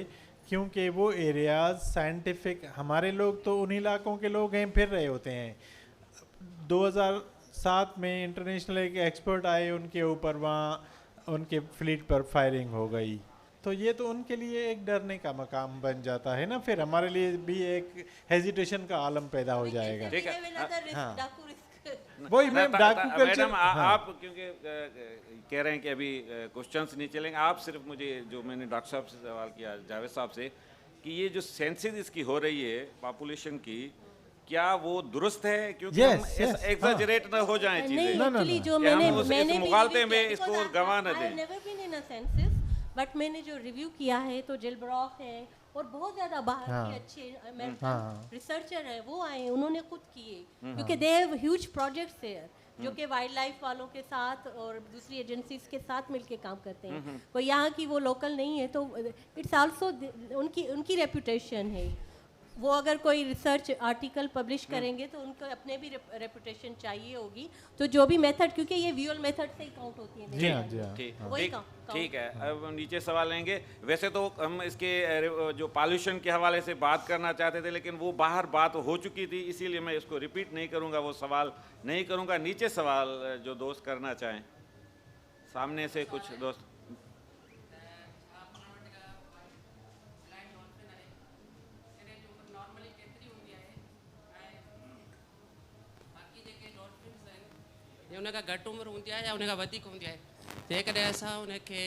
क्योंकि वो एरियाज़ साइंटिफिक, हमारे लोग तो उन्हीं इलाकों के लोग हैं, फिर रहे होते हैं। 2007 में इंटरनेशनल एक एक्सपर्ट आए उनके ऊपर, वहाँ उनके फ्लीट पर फायरिंग हो गई, तो ये तो उनके लिए एक डरने का मकाम बन जाता है ना, फिर हमारे लिए भी एक हेजिटेशन का आलम पैदा हो जाएगा। ठीक है, वही मैं डाकू कल्चर। मैडम आप क्योंकि कह रहे हैं कि अभी क्वेश्चंस नहीं चलेंगे, आप सिर्फ मुझे, जो मैंने डॉक्टर साहब से सवाल किया, जावेद साहब से, कि ये जो सेंसिस इसकी हो रही है पॉपुलेशन की, क्या वो दुरुस्त है? क्योंकि हम एग्जैजरेट ना हो जाएं चीजें, नहीं, जो मैंने मुगालते में इसको गंवा न दें। बट मैंने जो रिव्यू किया है तो जेलब्रॉक है और बहुत ज़्यादा बाहर के अच्छे अमेरिकन रिसर्चर है, वो आए, उन्होंने खुद किए, क्योंकि they have huge projects there, जो कि वाइल्ड लाइफ वालों के साथ और दूसरी एजेंसीज के साथ मिलके काम करते हैं। वो यहाँ की वो लोकल नहीं है, तो इट्स आल्सो उनकी रेपुटेशन है। वो अगर कोई रिसर्च आर्टिकल पब्लिश करेंगे तो उनको अपने भी रेपुटेशन चाहिए होगी, तो जो भी मेथड, क्योंकि ये व्यूअल मेथड से ही काउंट होती है। ठीक है, अब नीचे सवाल लेंगे। वैसे तो हम इसके जो पॉल्यूशन के हवाले से बात करना चाहते थे, लेकिन वो बाहर बात हो चुकी थी, इसीलिए मैं इसको रिपीट नहीं करूँगा, वो सवाल नहीं करूँगा। नीचे सवाल जो दोस्त करना चाहें, सामने से कुछ दोस्त। उनका घटि उमिरि हूंदी आहे या उनखां वधीक हूंदी आहे, जेकॾहिं असां उनखे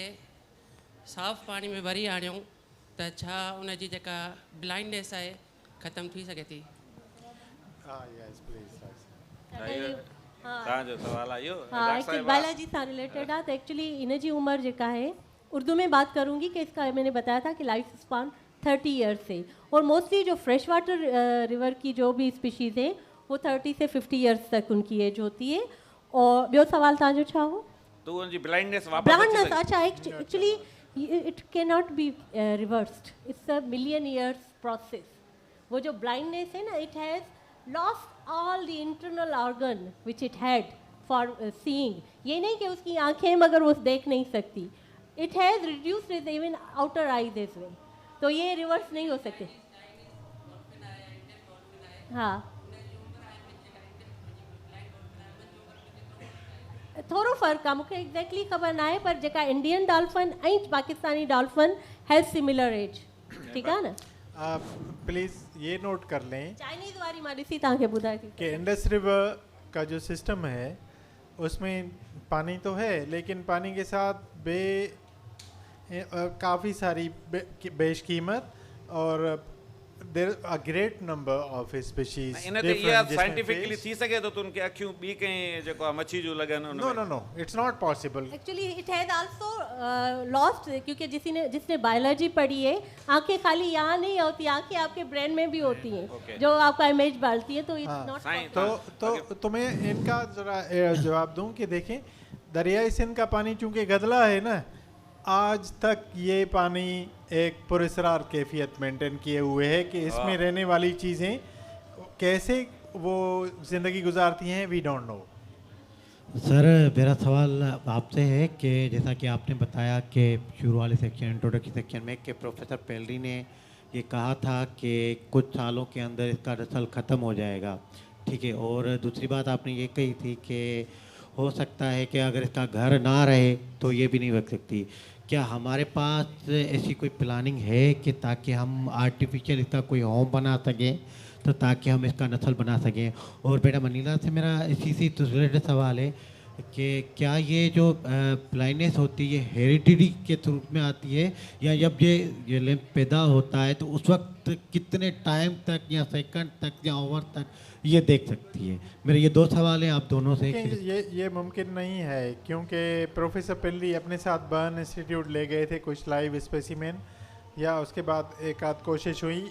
साफ़ पाणी में वरी आणियूं त छा उनजी जेका ब्लाइंडनेस आहे ख़तम थी सघे थी? बालाजी सां रिलेटेड आहे, त एक्चुअली इन जी उमिरि जेका है, उर्दू में बात करूँगी कि इसका मैंने बताया था कि लाइफ स्पान 30 ईयर्स है, और मोस्टली जो फ्रेश वाटर रिवर की जो भी स्पीशीज़ है वो 30 से 50 ईयर्स तक उनकी एज होती है। और ॿियो सवाल तव्हांजो छा हो? तो उनकी ब्लाइंडनेस वापस, अच्छा, actually it can not be reversed, it's a million years process. वो जो ब्लाइंडनेस है ना, it has lost all the internal organ which it had for seeing. ये नहीं कि उसकी आंखें मगर वो देख नहीं सकती, it has reduced is even outer eyes as well, तो ये रिवर्स नहीं हो सकते। हाँ, थोरो फ़र्क़ु आहे, मूंखे एग्ज़ैक्टली ख़बर न आहे, पर जेका इंडियन डॉल्फिन ऐं Pakistani dolphin has similar age, ठीकु आहे न। आप प्लीज़ ये नोट कर लें चाइनीज़ वारी मां ॾिसी तव्हांखे ॿुधाए थी कि इंडस रिवर का जो सिस्टम है उसमें पानी तो है, लेकिन पानी के साथ काफ़ी सारी बेशकीमत और there a great number of species. इन ते इहा साइंटिफिकली थी सके तो उनके अखियूं ॿी कंहिं जेको आहे मच्छी जूं लॻनि उन no no no, it's not possible. Actually it has also lost, क्योंकि जिसने बायोलॉजी पढ़ी है, आंखें खाली यहाँ नहीं होती, आंखें आपके ब्रेन में भी होती हैं जो आपका इमेज डालती है, तो इट्स नॉट। तो मैं इनका ज़रा जवाब दूं कि देखें, दरियाई सिंध का पानी चूंकि गदला है ना, आज तक ये पानी एक पुरस्कार कैफियत मेंटेन किए हुए है कि इसमें रहने वाली चीज़ें कैसे वो ज़िंदगी गुजारती हैं, वी डोंट नो। सर मेरा सवाल आपसे है कि जैसा कि आपने बताया कि शुरू वाले सेक्शन, इंट्रोडक्शन सेक्शन में, कि प्रोफेसर पेलरी ने ये कहा था कि कुछ सालों के अंदर इसका नस्ल ख़त्म हो जाएगा, ठीक है। और दूसरी बात आपने ये कही थी कि हो सकता है कि अगर इसका घर ना रहे तो ये भी नहीं रख सकती। क्या हमारे पास ऐसी कोई प्लानिंग है कि ताकि हम आर्टिफिशियल इसका कोई होम बना सकें, तो ताकि हम इसका नस्ल बना सकें? और बेटा मनीला से मेरा इसी से रिलेटेड सवाल है कि क्या ये जो ब्लाइंडनेस होती है ये हेरिडिटी के रूप में आती है, या जब ये लैंप पैदा होता है तो उस वक्त कितने टाइम तक या सेकंड तक या ओवर तक ये देख सकती है? मेरे ये दो सवाल हैं आप दोनों से। ये मुमकिन नहीं है, क्योंकि प्रोफेसर पेलरी अपने साथ बर्न इंस्टीट्यूट ले गए थे कुछ लाइव स्पेसिमेन, या उसके बाद एक आध कोशिश हुई,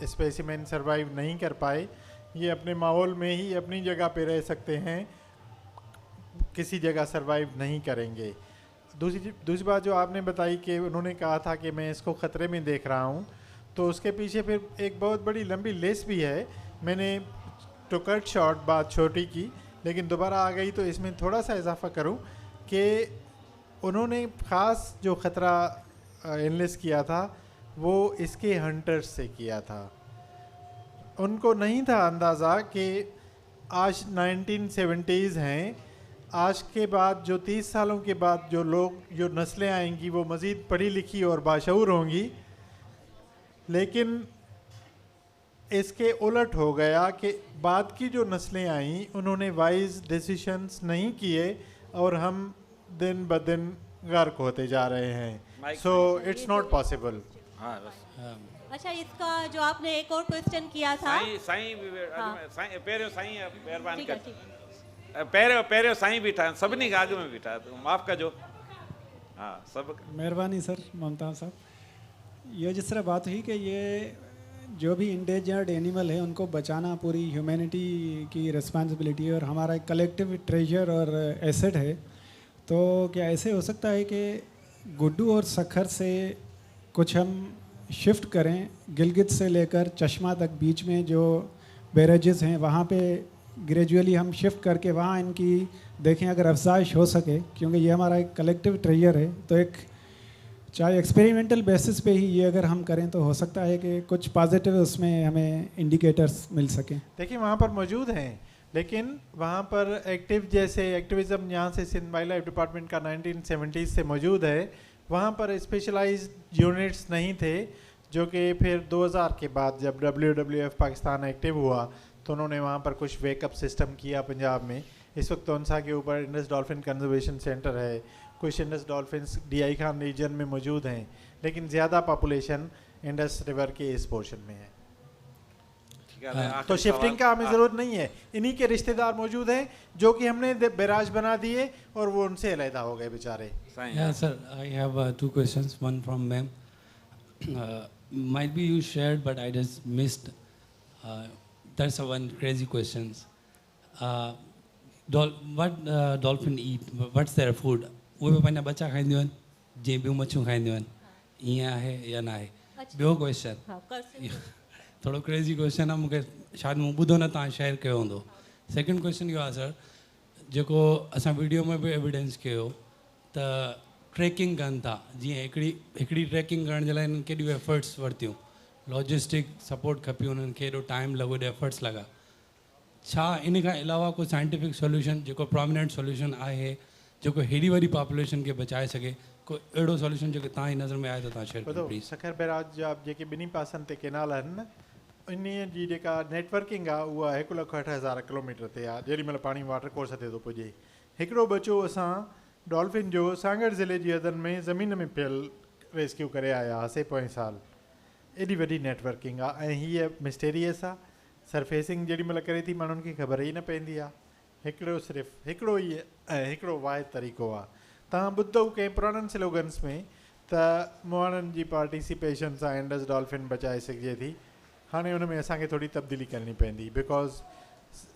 स्पेसिमेन सरवाइव नहीं कर पाए। ये अपने माहौल में ही अपनी जगह पे रह सकते हैं, किसी जगह सरवाइव नहीं करेंगे। दूसरी बात जो आपने बताई कि उन्होंने कहा था कि मैं इसको ख़तरे में देख रहा हूँ, तो उसके पीछे फिर एक बहुत बड़ी लंबी लिस्ट भी है। मैंने टू कट शॉर्ट बात छोटी की, लेकिन दोबारा आ गई, तो इसमें थोड़ा सा इजाफा करूं कि उन्होंने ख़ास जो ख़तरा एनालिस किया था वो इसके हंटर्स से किया था। उनको नहीं था अंदाज़ा कि आज 1970s हैं, आज के बाद जो 30 सालों के बाद जो नस्लें आएंगी वो मज़ीद पढ़ी लिखी और बाशऊर होंगी। लेकिन इसके उलट हो गया कि बाद की जो नस्लें आईं उन्होंने वाइज डिसीशंस नहीं किए और हम दिन ब दिन गर्क होते जा रहे हैं। So it's not possible. हाँ बस। अच्छा, इसका जो आपने एक और क्वेश्चन किया था, साईं पहिरियों साईं महिरबानी ठीक है, कर, ठीक है। पहिरियों साईं बीठा आहिनि, सभिनी खां अॻु में बीठा आहिनि, माफ़ कजो। हाँ सब मेहरबानी सर ममता साहब। ये जिस तरह बात हुई कि ये जो भी इंडेंजर्ड एनिमल है उनको बचाना पूरी ह्यूमैनिटी की रिस्पांसिबिलिटी है और हमारा एक कलेक्टिव ट्रेजर और एसेट है, तो क्या ऐसे हो सकता है कि गुड्डू और सखर से कुछ हम शिफ्ट करें, गिलगित से लेकर चश्मा तक बीच में जो बैरेजेस हैं वहाँ पे ग्रेजुअली हम शिफ्ट करके वहाँ इनकी देखें अगर अफजाइश हो सके, क्योंकि ये हमारा एक कलेक्टिव ट्रेजर है। तो एक चाहे एक्सपेरिमेंटल बेसिस पे ही ये अगर हम करें तो हो सकता है कि कुछ पॉजिटिव उसमें हमें इंडिकेटर्स मिल सकें। देखिए वहाँ पर मौजूद हैं, लेकिन वहाँ पर एक्टिविज़म यहाँ से सिंध वाइल्ड लाइफ डिपार्टमेंट का 1970s से मौजूद है। वहाँ पर स्पेशलाइज्ड यूनिट्स नहीं थे, जो कि फिर 2000 के बाद जब WWF पाकिस्तान एक्टिव हुआ तो उन्होंने वहाँ पर कुछ वेकअप सिस्टम किया पंजाब में। इस वक्त तोनसा के ऊपर इंडस डॉल्फिन कंजर्वेशन सेंटर है, कुछ Indus dolphins DI Khan region में मौजूद हैं, लेकिन ज़्यादा पॉपुलेशन इंडस रिवर के इस पोर्शन में है। तो शिफ्टिंग का हमें ज़रूरत नहीं है। इन्हीं के रिश्तेदार मौजूद हैं जो कि हमने बैराज बना दिए और वो उनसे अलहदा हो गए बेचारे। Yeah, sir, I have two questions. One from ma'am. Might be you shared, but I just missed. That's one crazy questions. What dolphin eat? What's their food? वो भी पंहिंजा बच्चा खाईंदियूं आहिनि, जीअं ॿियूं मच्छियूं खाईंदियूं आहिनि, ईअं आहे या न आहे? ॿियो क्वेश्चन, थोड़ो क्रेजी क्वेश्चन आहे, मूंखे शायदि मूं ॿुधो न, तव्हां शेयर कयो हूंदो। सेकंड क्वेश्चन इहो आहे सर, जेको असां वीडियो में बि एविडेंस कयो त ट्रैकिंग कनि था, जीअं हिकिड़ी ट्रैकिंग करण जे लाइ हिननि केॾियूं एफर्ट्स वरितियूं, लॉजिस्टिक सपोर्ट खपी, उन्हनि खे एॾो टाइम लॻो, एॾो एफर्ट्स लॻा। छा इन खां अलावा कोई साइंटिफिक सोल्यूशन जेको प्रोमिनेंट सोल्यूशन आहे जेको हेॾी वॾी पॉपुलेशन खे बचाए सघे, कोई अहिड़ो सोल्यूशन जेको तव्हांजी नज़र में आहे त तव्हां शेयर कयो प्लीज़। सखर बैराज जा जेके ॿिन्ही पासनि ते केनाल आहिनि न, इन जी जेका नेटवर्किंग आहे उहा 1,60,000 किलोमीटर ते आहे। जेॾी महिल पाणी वाटर कोर्स ते थो पुॼे। हिकिड़ो बचो असां डॉल्फिन जो सांगड़ ज़िले जी हदनि में ज़मीन में पियल रेस्क्यू करे आया हुआसीं पोएं साल। एॾी वॾी नेटवर्किंग आहे ऐं हीअ मिस्टेरियस आहे। सरफेसिंग जेॾी महिल करे थी माण्हुनि खे ख़बर ई न पवंदी आहे। सिर्फ़ु हिकिड़ो ई ऐं हिकिड़ो वाहिद तरीक़ो आहे। तव्हां ॿुधो कंहिं पुराणनि स्लोगन्स में त मुहाणनि जी पार्टिसिपेशन सां इंडस डॉल्फिन बचाए सघिजे थी। हाणे हुन में असांखे थोरी तब्दीली करणी पवंदी, बिकॉज़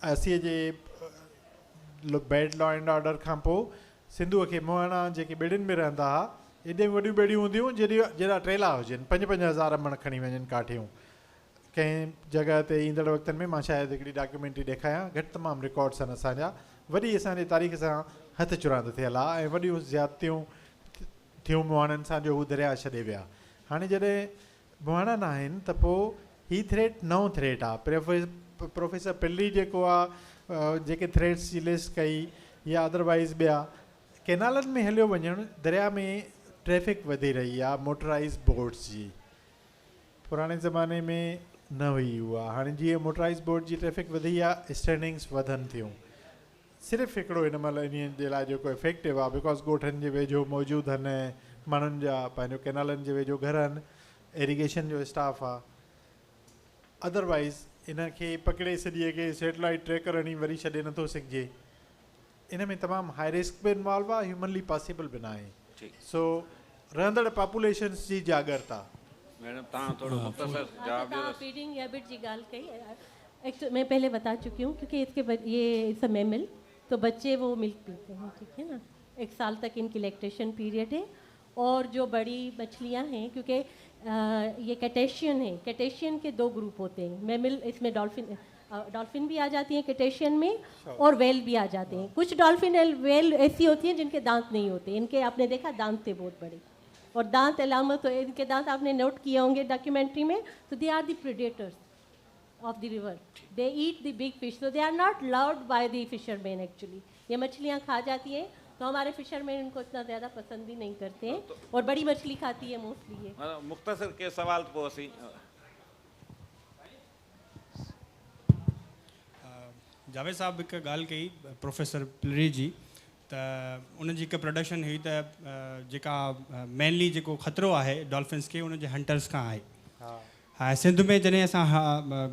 असीं जे बैड लॉ एंड ऑर्डर खां पोइ सिंधूअ खे मुहाणा जेके ॿेड़ियुनि में रहंदा हुआ, एॾियूं वॾियूं ॿेड़ियूं हूंदियूं जहिड़ा ट्रेला हुजनि, 5,000 मण खणी वञनि काठियूं। कंहिं जॻह ते ईंदड़ वक़्तनि में मां शायदि हिकिड़ी डॉक्यूमेंट्री ॾेखारियां, घटि तमामु रिकॉर्ड्स आहिनि असांजा। वरी असांजे तारीख़ सां हथ चुरांद थियल आहे ऐं वॾियूं ज़्यादतियूं थियूं मुहाणनि सां जो हू दरिया छॾे विया। हाणे जॾहिं मुहाणा न आहिनि त पोइ ही थ्रेट नओं थ्रेट आहे। प्रोफेसर पिल्ली जेको आहे जेके थ्रेट्स जी लिस्ट कई या अदरवाइज़ ॿिया, केनालनि में हलियो वञणु, दरिया में ट्रैफिक वधी रही आहे मोटराइज़ बोट्स जी। पुराणे ज़माने में न हुई उहा, हाणे जीअं मोटराइज़ बोट जी ट्रैफिक वधी आहे, स्टैंडिंग्स वधनि थियूं। सिर्फ़ु हिकिड़ो हिन महिल इन जे लाइ जेको इफेक्टिव आहे, बिकॉज़ ॻोठनि जे वेझो मौजूदु आहिनि, माण्हुनि जा पंहिंजो केनालनि जे वेझो घर आहिनि, इरीगेशन जो स्टाफ आहे। अदरवाइज़ इन खे पकिड़े सॼे खे सैटेलाइट ट्रैकर हणी वरी छॾे नथो सघिजे। इन में तमामु हाई रिस्क बि इन्वॉल्व आहे, ह्यूमनली पॉसिबल बि न आहे। सो रहंदड़ पॉपुलेशंस जी जागरता। मैडम तव्हां थोरो मुख़्तसर जवाब ॾियो। फीडिंग हैबिट जी ॻाल्हि कई, एक्चुअली मैं पहले बता चुकी हूँ, क्योंकि ये इट्स अ मैमल, तो बच्चे वो मिल्क पीते हैं, ठीक है ना। 1 साल तक इनकी लैक्टेशन पीरियड है। और जो बड़ी मछलियाँ हैं, क्योंकि ये कैटेशियन है, कैटेशियन के 2 ग्रुप होते हैं। मैमल इसमें डॉल्फिन भी आ जाती हैं कैटेशियन में, और वेल भी आ जाते हैं। कुछ डॉल्फिन वेल ऐसी होती हैं जिनके दांत नहीं होते। इनके आपने देखा दांत थे बहुत बड़े, और दांत अलामत हो, इनके दांत आपने नोट किए होंगे डॉक्यूमेंट्री में। तो they are the predators of the river, they eat the big fish, so they are not loved by the fisherman actually. ये मछलियाँ खा जाती हैं, तो हमारे फिशरमैन इनको इतना ज़्यादा पसंद भी नहीं करते हैं, और बड़ी मछली खाती है मोस्टली ये। मुख़्तसर के सवाल पोइ असीं जावेद साहब हिकु ॻाल्हि कई प्रोफेसर पिल्ली जी, त उन जी हिकु प्रोडक्शन हुई त जेका मेनली जेको ख़तरो आहे डॉल्फिन्स खे, उन जे हंटर्स खां आहे। हा, सिंध में जॾहिं असां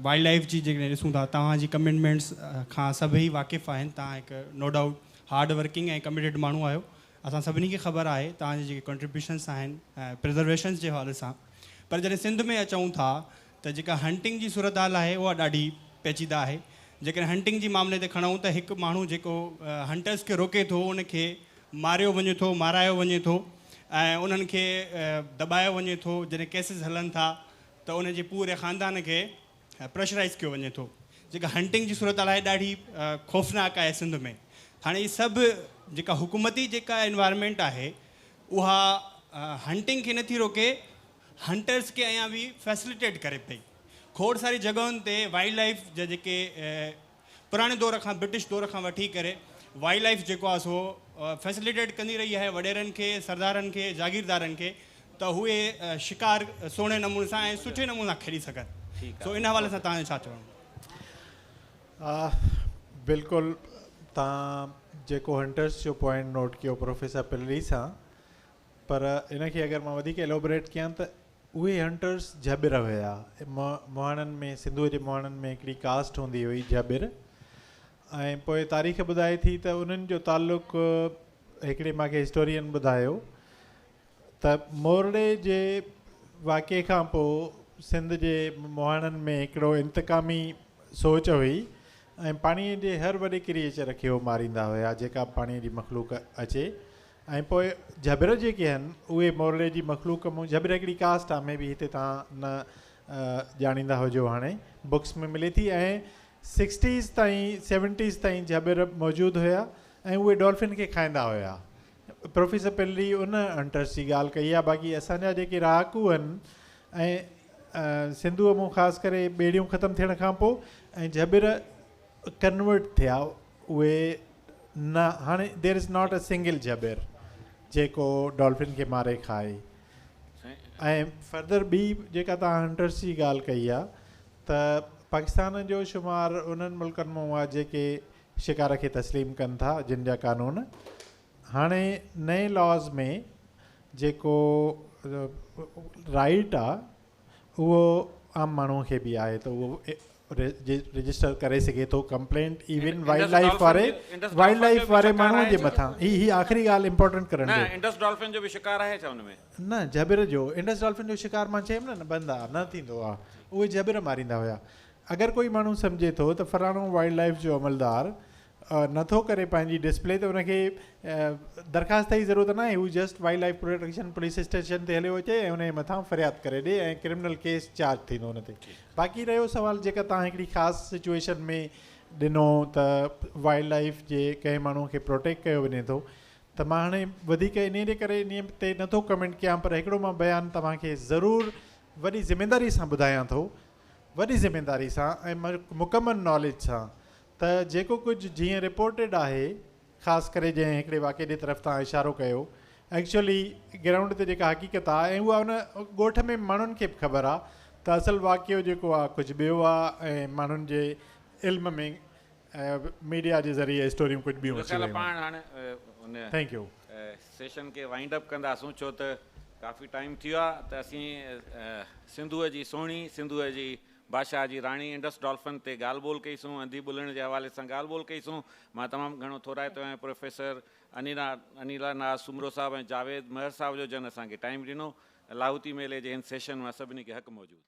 वाइल्ड लाइफ जी जेकॾहिं ॾिसूं था, तव्हांजी कमिटमेंट्स खां सभई वाक़िफ़ु आहिनि। तव्हां हिकु नो डाउट हार्ड वर्किंग ऐं कमिटेड माण्हू आहियो। असां सभिनी खे ख़बर आहे तव्हांजे जेके कंट्रीब्यूशन्स आहिनि प्रिजर्वेशन्स जे हवाले सां। पर जॾहिं सिंध में अचूं था त जेका हंटिंग जी सूरत हाल आहे उहा ॾाढी पेचीदा आहे। जेकॾहिं हंटिंग जी मामले ते खणूं त हिकु माण्हू जेको हंटर्स खे रोके थो, उनखे मारियो वञे थो, मारायो वञे थो, ऐं उन्हनि खे दॿायो वञे थो। जॾहिं केसिस हलनि था त उन जे पूरे ख़ानदान खे प्रेशराइज़ कयो वञे थो। जेका हंटिंग जी सूरत हाल आहे ॾाढी ख़ौफ़नाक आहे सिंध में। हाणे इहे सभु जेका हुकूमती जेका एनवायरमेंट आहे, उहा हंटिंग खे नथी रोके, हंटर्स खे अञा बि फैसिलिटेट करे पई। खोड़ सारी जॻहियुनि ते वाइल्ड लाइफ जा जेके पुराणे दौर खां, ब्रिटिश दौर खां वठी करे वाइल्ड लाइफ जेको आहे सो फैसिलिटेट कंदी रही आहे वॾेरनि खे, सरदारनि खे, जागीरदारनि खे, त उहे शिकार सुहिणे नमूने सां ऐं सुठे नमूने सां खेॾी सघनि। सो इन हवाले सां तव्हांजो छा चवणु? बिल्कुलु, तव्हां जेको हंटर्स जो पॉइंट नोट कयो प्रोफेसर पिल्ली सां, पर इनखे अगरि मां वधीक एलोबरेट कयां त उहे हंटर्स जबिर हुया। मुहाणनि में, सिंधूअ जे मुहाणनि में हिकिड़ी कास्ट हूंदी हुई जबिर, ऐं पोइ तारीख़ ॿुधाए थी त उन्हनि जो ताल्लुक़ु हिकिड़े मूंखे हिस्टोरियन ॿुधायो त मोरड़े जे वाक़े खां पोइ सिंध जे मुहाणनि में हिकिड़ो इंतकामी सोच हुई, ऐं पाणीअ जे हर वॾे क्रिएचर खे उहो मारींदा हुया जेका पाणीअ जी मखलूक अचे। ऐं पोइ जबिर जेके आहिनि उहे मोरड़े जी मखलूक में, जबिर हिकिड़ी कास्ट आहे, में बि हिते तव्हां न ॼाणींदा हुजो, हाणे बुक्स में मिले थी। ऐं 60s ताईं 70s ताईं जबिर मौजूदु हुया, ऐं उहे डॉल्फिन खे खाईंदा हुया। प्रोफेसर पेलरी उन हंटर्स जी ॻाल्हि कई आहे। बाक़ी असांजा जेके रहाकू आहिनि ऐं सिंधूअ मूं ख़ासि करे ॿेड़ियूं ख़तमु थियण खां पोइ ऐं जबिर कन्वर्ट थिया उहे न, हाणे there is not a single जबिर जेको डॉल्फिन खे मारे खाए। ऐं फर्दर ॿी जेका तव्हां हंटर्स जी ॻाल्हि कई आहे त पाकिस्तान जो शुमारु उन्हनि मुल्कनि मां हुआ जेके शिकार खे तस्लीम कनि था, जिन जा कानून हाणे नए लॉज़ में जेको राइट आहे उहो आम माण्हूअ खे बि आहे त उहो रजिस्टर करे सघे थो कंप्लेंट इवन वाइल्ड लाइफ वारे माण्हूअ जे मथां। ही आख़िरी ॻाल्हि इंपॉर्टेंट करण न इंडस डॉल्फिन जो बि शिकार आहे छा हुनमें? न जबिर जो इंडस डॉल्फिन जो शिकार मां चयुमि न बंदि आहे, न थींदो आहे, उहे जबिर मारींदा हुया। अगरि कोई माण्हू सम्झे थो त फलाणो वाइल्ड लाइफ जो अमलदार नथो करे पंहिंजी डिस्प्ले, त उनखे दरख़्वास्त जी ज़रूरत न आहे, हू just wild life protection police station ते हलियो अचे ऐं उनजे मथां फ़रियाद करे ॾे ऐं क्रिमिनल केस चार्ज थींदो हुन ते। बाक़ी रहियो सुवाल जेका तव्हां हिकिड़ी ख़ासि सिचुएशन में ॾिनो त वाइल्ड लाइफ जे कंहिं माण्हू खे प्रोटेक्ट कयो वञे थो, त मां हाणे वधीक इन जे करे इन ते नथो कमेंट कयां, पर हिकिड़ो मां बयानु तव्हांखे ज़रूरु वॾी ज़िमेदारी सां ॿुधायां थो, वॾी ज़िमेदारी सां ऐं मुकमल नॉलेज सां, त जेको कुझु जीअं रिपोर्टेड आहे, ख़ासि करे जंहिं हिकिड़े वाक़े जे तरफ़ तव्हां इशारो कयो, एक्चुअली ग्राउंड ते जेका हक़ीक़त आहे ऐं उहा उन ॻोठ में माण्हुनि खे बि ख़बर आहे त असुलु वाक़ियो जेको आहे कुझु ॿियो आहे ऐं माण्हुनि जे इल्म में मीडिया जे ज़रिए स्टोरियूं कुझु ॿियूं अची वियूं। पाण हाणे थैंक यू सेशन खे वाइंड अप कंदासूं, छो त काफ़ी टाइम थी वियो आहे। त असीं सिंधूअ जी सोणी, सिंधूअ जी बादशाह जी राणी इंडस डॉल्फिन ते ॻाल्हि ॿोल कईसूं, अंधी ॿुलण जे हवाले सां ॻाल्हि ॿोल कईसूं। मां तमामु घणो थोराइतो आहियां प्रोफेसर अनिला नाज़ सुमरो साहब ऐं जावेद महर साहब जो जन असांखे टाइम ॾिनो। लाहौती मेले जे हिन सेशन मां सभिनी खे हक़ मौजूदु।